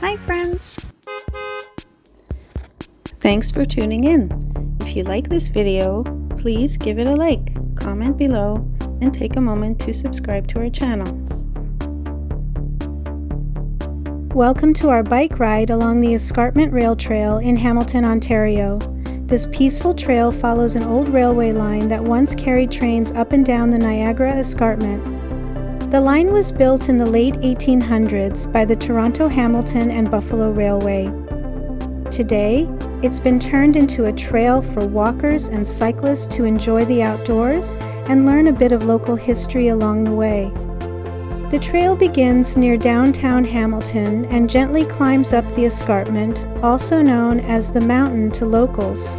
Hi friends! Thanks for tuning in. If you like this video, please give it a like, comment below, and take a moment to subscribe to our channel. Welcome to our bike ride along the Escarpment Rail Trail in Hamilton, Ontario. This peaceful trail follows an old railway line that once carried trains up and down the Niagara Escarpment. The line was built in the late 1800s by the Toronto, Hamilton, and Buffalo Railway. Today, it's been turned into a trail for walkers and cyclists to enjoy the outdoors and learn a bit of local history along the way. The trail begins near downtown Hamilton and gently climbs up the escarpment, also known as the mountain to locals.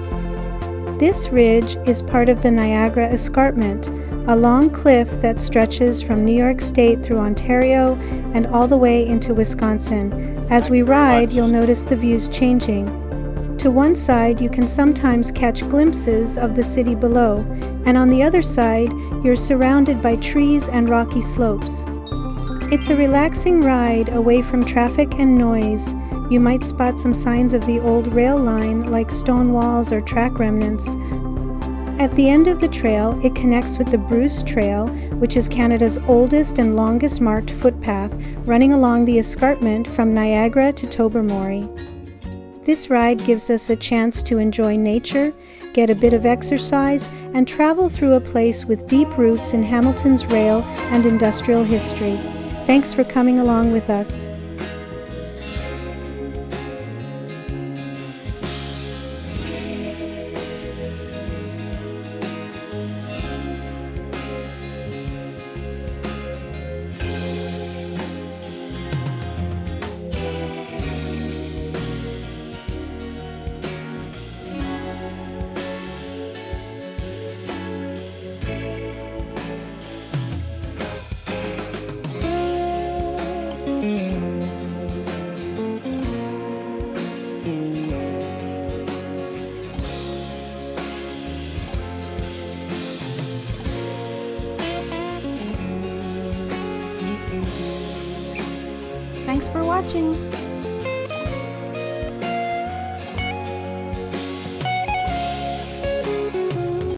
This ridge is part of the Niagara Escarpment, a long cliff that stretches from New York State through Ontario and all the way into Wisconsin. As we ride, you'll notice the views changing. To one side, you can sometimes catch glimpses of the city below, and on the other side, you're surrounded by trees and rocky slopes. It's a relaxing ride away from traffic and noise. You might spot some signs of the old rail line, like stone walls or track remnants. At the end of the trail, it connects with the Bruce Trail, which is Canada's oldest and longest marked footpath, running along the escarpment from Niagara to Tobermory. This ride gives us a chance to enjoy nature, get a bit of exercise, and travel through a place with deep roots in Hamilton's rail and industrial history. Thanks for coming along with us. Thanks for watching!